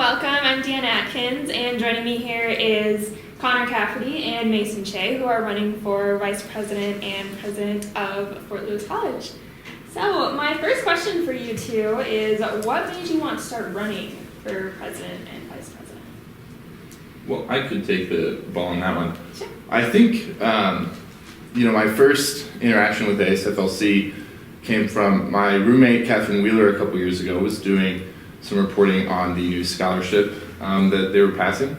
welcome. I'm Deanna Atkins, and joining me here is Connor Cafferty and Mason Shea, who are running for Vice President and President of Fort Lewis College. So my first question for you two is, what made you want to start running for President and Vice President? Well, I could take the ball on that one. Sure. I think, my first interaction with the ASFLC came from my roommate, Catherine Wheeler, a couple years ago, was doing some reporting on the new scholarship that they were passing.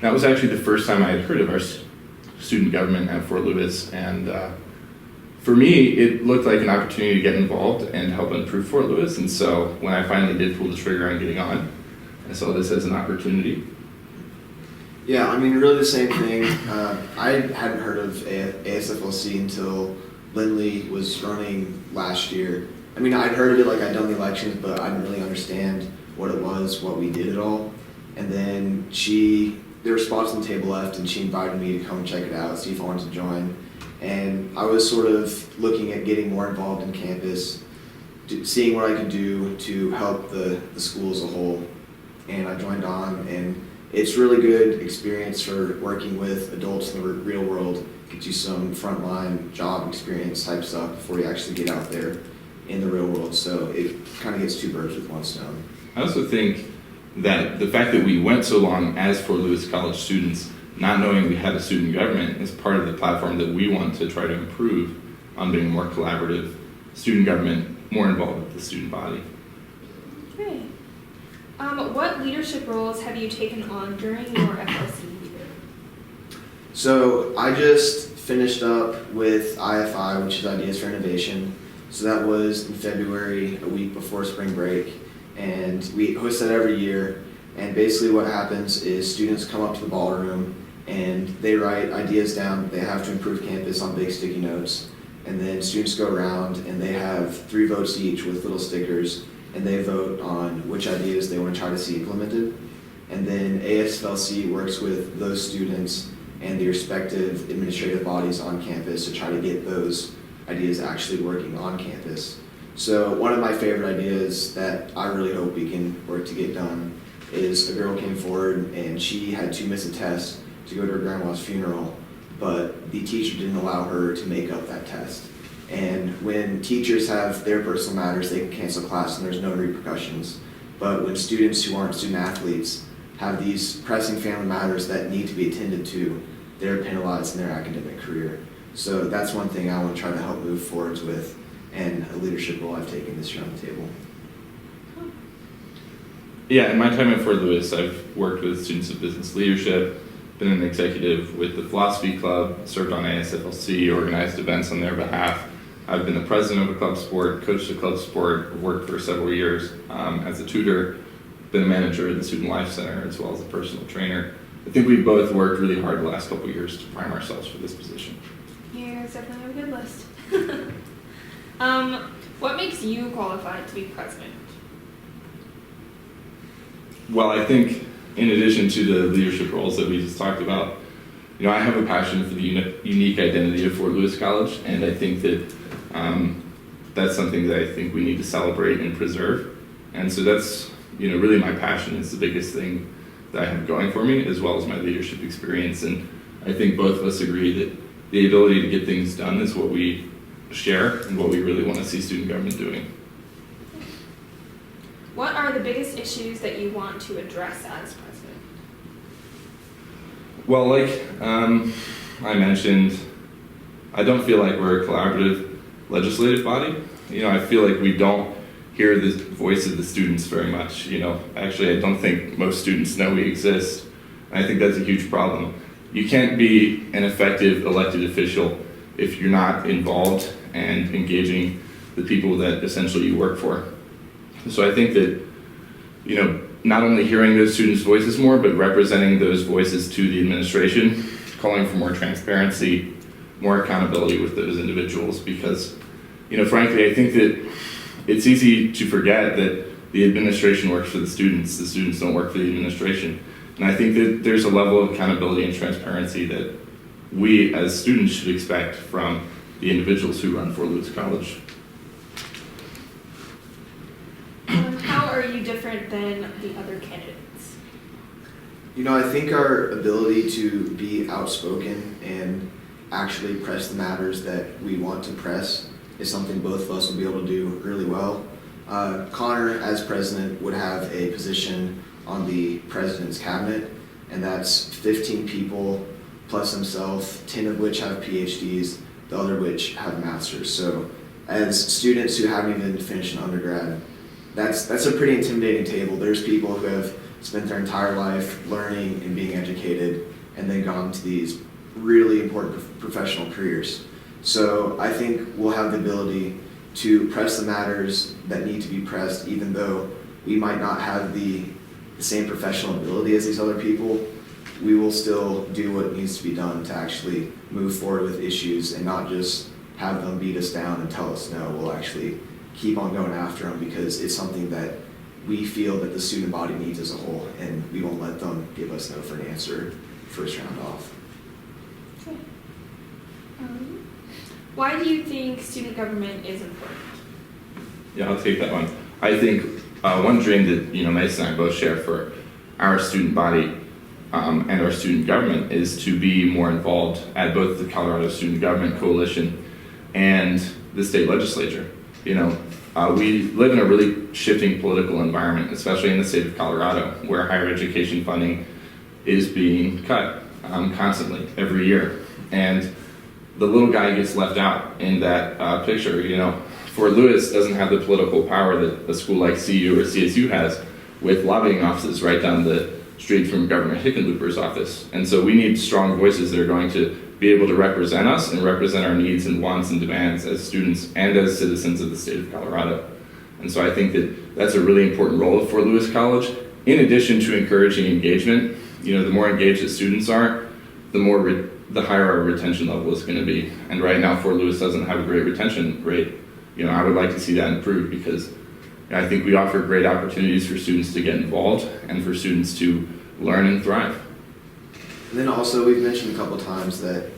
That was actually the first time I had heard of our student government at Fort Lewis, and for me, it looked like an opportunity to get involved and help improve Fort Lewis, and so when I finally did pull the trigger on getting on, I saw this as an opportunity. Yeah, I mean, really the same thing. I hadn't heard of ASFLC until Lindley was running last year. I mean, I'd heard of it, like I'd done the elections, but I didn't really understand what it was, what we did at all. And then there were spots on the table left, and she invited me to come check it out, see if I wanted to join. And I was sort of looking at getting more involved in campus, seeing what I could do to help the school as a whole. And I joined on, and it's really good experience for working with adults in the real world. Gets you some frontline job experience type stuff before you actually get out there in the real world. So it kind of gets two birds with one stone. I also think that the fact that we went so long as Fort Lewis College students, not knowing we had a student government, is part of the platform that we want to try to improve on being more collaborative, student government, more involved with the student body. Great. What leadership roles have you taken on during your FLC year? So I just finished up with IFI, which is Ideas for Innovation. So that was in February, a week before spring break, and we host that every year. And basically what happens is students come up to the ballroom and they write ideas down they have to improve campus on big sticky notes. And then students go around and they have 3 votes each with little stickers, and they vote on which ideas they want to try to see implemented. And then ASFLC works with those students and the respective administrative bodies on campus to try to get those ideas actually working on campus. So one of my favorite ideas that I really hope we can work to get done is a girl came forward and she had to miss a test to go to her grandma's funeral, but the teacher didn't allow her to make up that test. And when teachers have their personal matters, they can cancel class and there's no repercussions. But when students who aren't student athletes have these pressing family matters that need to be attended to, they're penalized in their academic career. So that's one thing I want to try to help move forwards with, and a leadership role I've taken this year on the table. Yeah, in my time at Fort Lewis, I've worked with students of business leadership, been an executive with the Philosophy Club, served on ASFLC, organized events on their behalf. I've been the president of a club sport, coached a club sport, worked for several years as a tutor, been a manager at the Student Life Center, as well as a personal trainer. I think we've both worked really hard the last couple of years to prime ourselves for this position. You guys definitely have a good list. What makes you qualified to be president? Well, I think in addition to the leadership roles that we just talked about, I have a passion for the unique identity of Fort Lewis College, and I think that that's something that I think we need to celebrate and preserve. And so that's, really my passion is the biggest thing that I have going for me, as well as my leadership experience. And I think both of us agree that the ability to get things done is what we share and what we really want to see student government doing. What are the biggest issues that you want to address as president? Well, like I mentioned, I don't feel like we're a collaborative legislative body. I feel like we don't hear the voice of the students very much. Actually, I don't think most students know we exist. And I think that's a huge problem. You can't be an effective elected official if you're not involved and engaging the people that essentially you work for. So I think that, not only hearing those students' voices more, but representing those voices to the administration, calling for more transparency, more accountability with those individuals, because, frankly, I think that it's easy to forget that the administration works for the students don't work for the administration. And I think that there's a level of accountability and transparency that we as students should expect from the individuals who run Fort Lewis College. How are you different than the other candidates? I think our ability to be outspoken and actually press the matters that we want to press is something both of us will be able to do really well. Connor, as president, would have a position on the president's cabinet, and that's 15 people plus himself, 10 of which have PhDs, the other which have masters. So as students who haven't even finished an undergrad, that's a pretty intimidating table. There's people who have spent their entire life learning and being educated and then gone to these really important professional careers. So I think we'll have the ability to press the matters that need to be pressed, even though we might not have the same professional ability as these other people. We will still do what needs to be done to actually move forward with issues and not just have them beat us down and tell us no. We'll actually keep on going after them because it's something that we feel that the student body needs as a whole, and we won't let them give us no for an answer first round off. Okay. Why do you think student government is important? Yeah, I'll take that one. I think one dream that Mason and I both share for our student body and our student government is to be more involved at both the Colorado Student Government Coalition and the state legislature. We live in a really shifting political environment, especially in the state of Colorado, where higher education funding is being cut constantly every year. And the little guy gets left out in that picture. Fort Lewis doesn't have the political power that a school like CU or CSU has, with lobbying offices right down the street from Governor Hickenlooper's office. And so we need strong voices that are going to be able to represent us and represent our needs and wants and demands as students and as citizens of the state of Colorado. And so I think that that's a really important role of Fort Lewis College. In addition to encouraging engagement, the more engaged the students are, the higher our retention level is going to be. And right now, Fort Lewis doesn't have a great retention rate. I would like to see that improve because I think we offer great opportunities for students to get involved and for students to learn and thrive. And then also, we've mentioned a couple times that,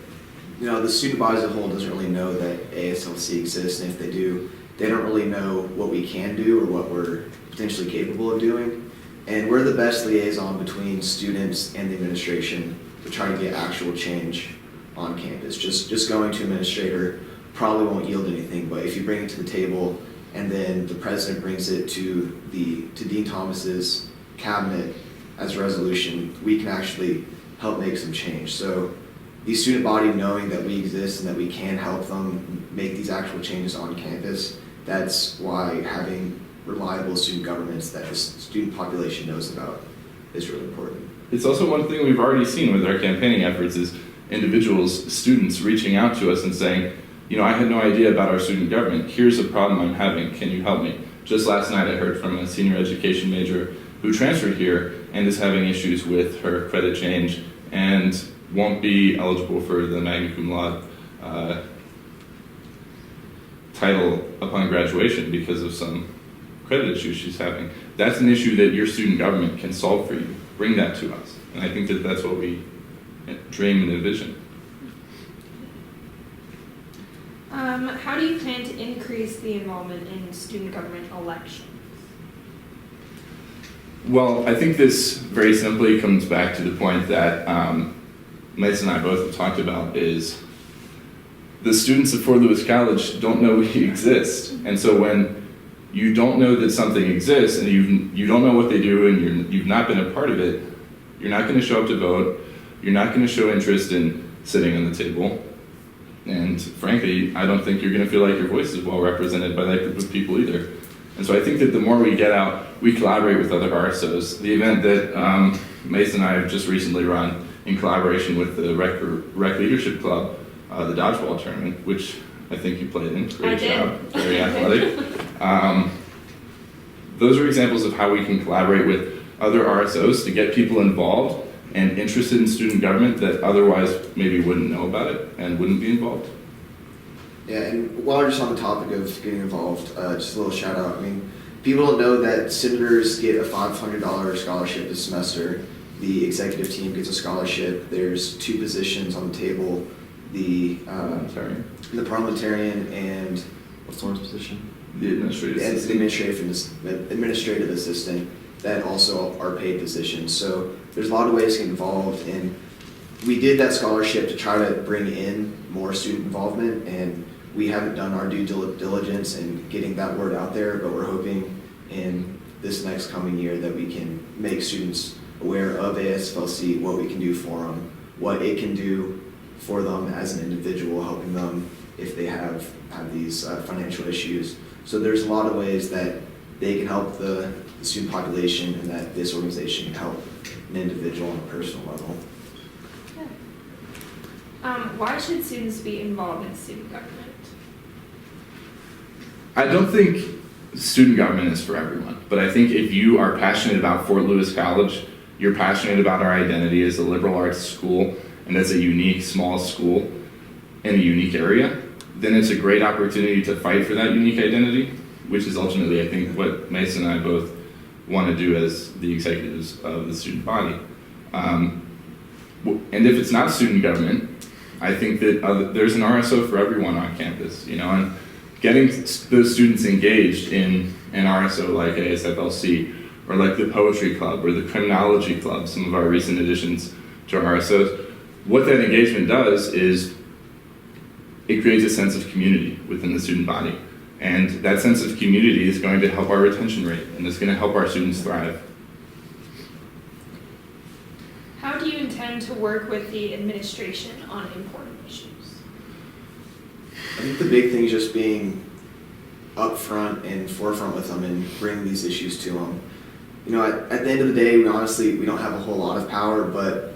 the student body as a whole doesn't really know that ASLC exists, and if they do, they don't really know what we can do or what we're potentially capable of doing. And we're the best liaison between students and the administration to try to get actual change on campus. Just going to administrator probably won't yield anything, but if you bring it to the table and then the president brings it to Dean Thomas's cabinet as a resolution, we can actually help make some change. So the student body knowing that we exist and that we can help them make these actual changes on campus, that's why having reliable student governments that the student population knows about is really important. It's also one thing we've already seen with our campaigning efforts is individuals, students reaching out to us and saying, I had no idea about our student government. Here's a problem I'm having. Can you help me? Just last night I heard from a senior education major who transferred here and is having issues with her credit change and won't be eligible for the magna cum laude title upon graduation because of some credit issues she's having. That's an issue that your student government can solve for you. Bring that to us. And I think that that's what we dream and envision. How do you plan to increase the involvement in student government elections? Well, I think this very simply comes back to the point that Mason and I both have talked about is the students at Fort Lewis College don't know we exist. And so when you don't know that something exists and you don't know what they do and you've not been a part of it, you're not going to show up to vote, you're not going to show interest in sitting on the table, and frankly, I don't think you're going to feel like your voice is well represented by that group of people either. And so I think that the more we get out, we collaborate with other RSOs. The event that Mason and I have just recently run in collaboration with the Rec Leadership Club, the dodgeball tournament, which I think you played in. Great job, very athletic. Those are examples of how we can collaborate with other RSOs to get people involved and interested in student government that otherwise maybe wouldn't know about it and wouldn't be involved. Yeah, and while we're just on the topic of getting involved, just a little shout out. I mean, people don't know that senators get a $500 scholarship this semester. The executive team gets a scholarship. There's 2 positions on the table. The parliamentarian and what's Lauren's position? The administrative assistant. Administrative assistant that also are paid positions. So there's a lot of ways to get involved, and we did that scholarship to try to bring in more student involvement, and we haven't done our due diligence in getting that word out there, but we're hoping in this next coming year that we can make students aware of ASFLC, what we can do for them, what it can do for them as an individual, helping them if they have these financial issues. So there's a lot of ways that they can help the student population, and that this organization can help an individual on a personal level. Why should students be involved in student government? I don't think student government is for everyone, but I think if you are passionate about Fort Lewis College, you're passionate about our identity as a liberal arts school and as a unique small school in a unique area, then it's a great opportunity to fight for that unique identity, which is ultimately, I think, what Mason and I both want to do as the executives of the student body. And if it's not student government, I think that there's an RSO for everyone on campus, and getting those students engaged in an RSO like ASFLC, or like the Poetry Club, or the Criminology Club, some of our recent additions to our RSOs, what that engagement does is it creates a sense of community within the student body. And that sense of community is going to help our retention rate, and it's going to help our students thrive. How do you intend to work with the administration on important issues? I think the big thing is just being upfront and forefront with them and bring these issues to them. At the end of the day, we don't have a whole lot of power, but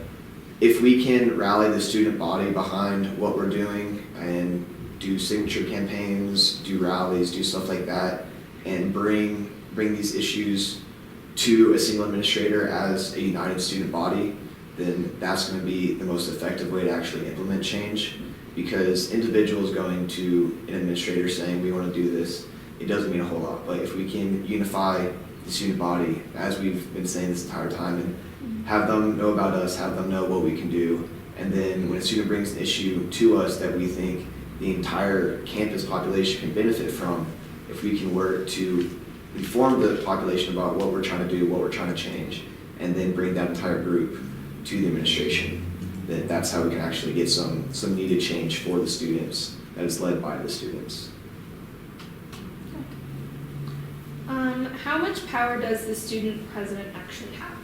if we can rally the student body behind what we're doing and do signature campaigns, do rallies, do stuff like that, and bring these issues to a single administrator as a united student body, then that's going to be the most effective way to actually implement change. Because individuals going to an administrator saying we want to do this, it doesn't mean a whole lot. But if we can unify the student body, as we've been saying this entire time, and have them know about us, have them know what we can do, and then when a student brings an issue to us that we think the entire campus population can benefit from, if we can work to inform the population about what we're trying to do, what we're trying to change, and then bring that entire group to the administration, then that's how we can actually get some needed change for the students that is led by the students. How much power does the student president actually have?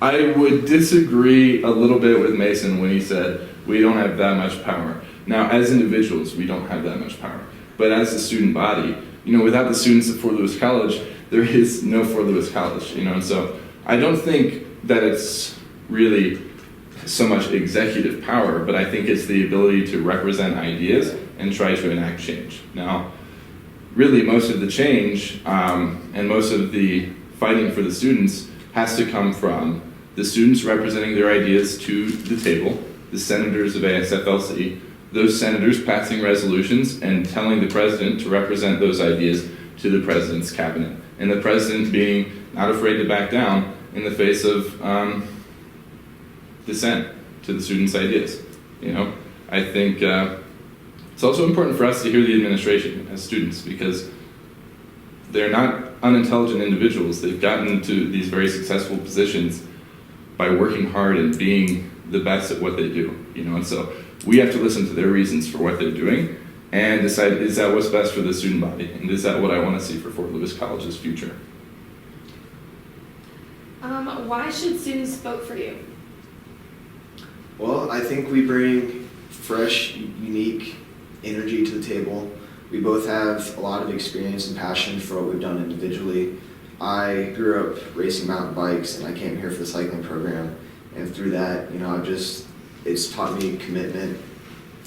I would disagree a little bit with Mason when he said we don't have that much power. Now, as individuals, we don't have that much power. But as a student body, without the students at Fort Lewis College, there is no Fort Lewis College, and so I don't think that it's really so much executive power, but I think it's the ability to represent ideas and try to enact change. Now, really most of the change and most of the fighting for the students has to come from the students representing their ideas to the table, the senators of ASFLC, those senators passing resolutions and telling the president to represent those ideas to the president's cabinet, and the president being not afraid to back down in the face of dissent to the students' ideas. I think it's also important for us to hear the administration as students, because they're not unintelligent individuals. They've gotten to these very successful positions by working hard and being the best at what they do, and so we have to listen to their reasons for what they're doing and decide, is that what's best for the student body, and is that what I want to see for Fort Lewis College's future? Why should students vote for you? Well, I think we bring fresh, unique energy to the table. We both have a lot of experience and passion for what we've done individually. I grew up racing mountain bikes, and I came here for the cycling program. And through that, it's taught me commitment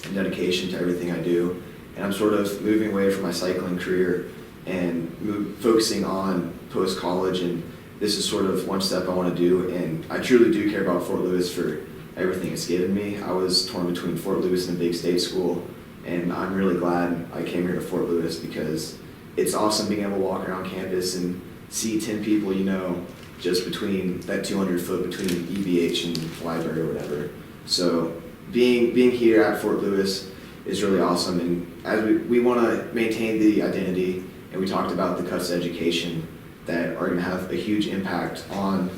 and dedication to everything I do. And I'm sort of moving away from my cycling career and focusing on post-college, and this is sort of one step I want to do. And I truly do care about Fort Lewis for everything it's given me. I was torn between Fort Lewis and a big state school, and I'm really glad I came here to Fort Lewis, because it's awesome being able to walk around campus and see 10 people just between that 200 foot between EBH and the library or whatever. So being here at Fort Lewis is really awesome, and as we want to maintain the identity, and we talked about the cuts to education, that are going to have a huge impact on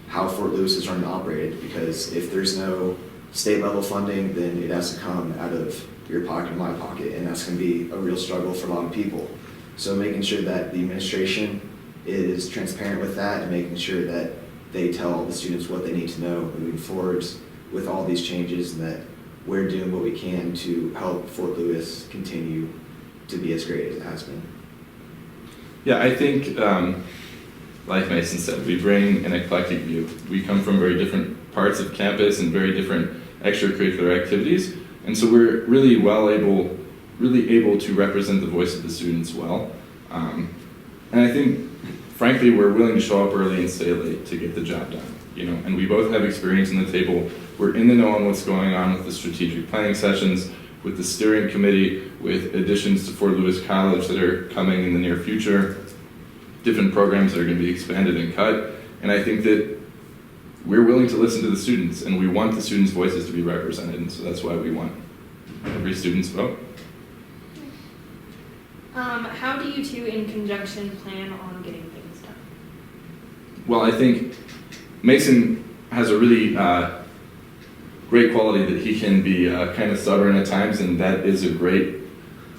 how Fort Lewis is run and operated, because if there's no state level funding, then it has to come out of your pocket and my pocket, and that's going to be a real struggle for a lot of people. So making sure that the administration is transparent with that and making sure that they tell the students what they need to know moving forward with all these changes, and that we're doing what we can to help Fort Lewis continue to be as great as it has been. Yeah, I think, like Mason said, we bring an eclectic view. We come from very different parts of campus and very different extracurricular activities, and so we're really able to represent the voice of the students well. And I think, frankly, we're willing to show up early and stay late to get the job done. And we both have experience in the table. We're in the know on what's going on with the strategic planning sessions, with the steering committee, with additions to Fort Lewis College that are coming in the near future, different programs that are going to be expanded and cut. And I think that we're willing to listen to the students, and we want the students' voices to be represented, and so that's why we want every student's vote. How do you two in conjunction plan on getting things done? Well, I think Mason has a really great quality that he can be kind of stubborn at times, and that is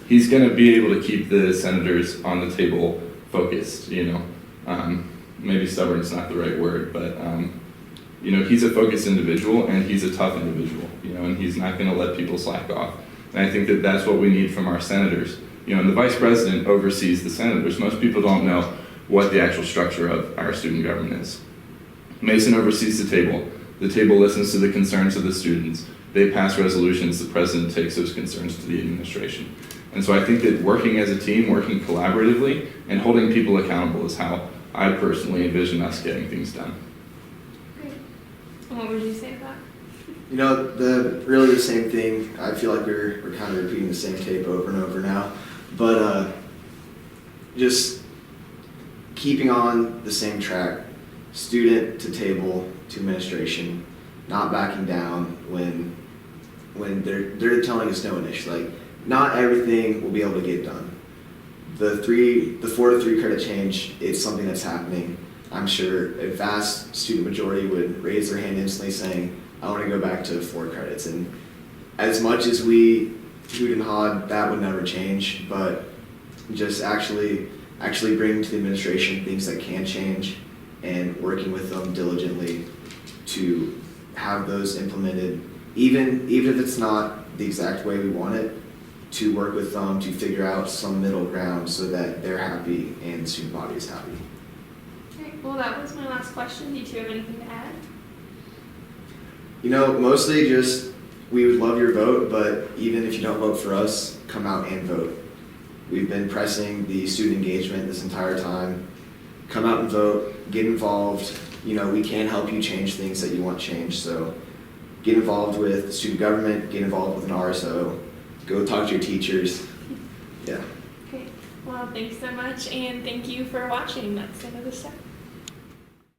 he's going to be able to keep the senators on the table focused, maybe stubborn is not the right word, but he's a focused individual, and he's a tough individual, and he's not going to let people slack off. And I think that that's what we need from our senators. And the vice president oversees the senators. Most people don't know what the actual structure of our student government is. Mason oversees the table. The table listens to the concerns of the students. They pass resolutions. The president takes those concerns to the administration. And so I think that working as a team, working collaboratively, and holding people accountable is how I personally envision us getting things done. Great. And what would you say about? Really the same thing. I feel like we're kind of repeating the same tape over and over now. But just keeping on the same track, student to table to administration, not backing down when they're telling us no initially. Like, not everything will be able to get done. The 4 to 3 credit change, it's something that's happening. I'm sure a vast student majority would raise their hand instantly saying, I want to go back to 4 credits. And as much as we hoot and hod, that would never change, but just actually bringing to the administration things that can change and working with them diligently to have those implemented, even if it's not the exact way we want it, to work with them to figure out some middle ground so that they're happy and the student body is happy. Okay, well, that was my last question. Do you two have anything to add? Mostly just we would love your vote, but even if you don't vote for us, come out and vote. We've been pressing the student engagement this entire time. Come out and vote, get involved. We can help you change things that you want changed. So get involved with student government, get involved with an RSO, go talk to your teachers. Yeah. Okay, well, thanks so much, and thank you for watching. That's the end of the show.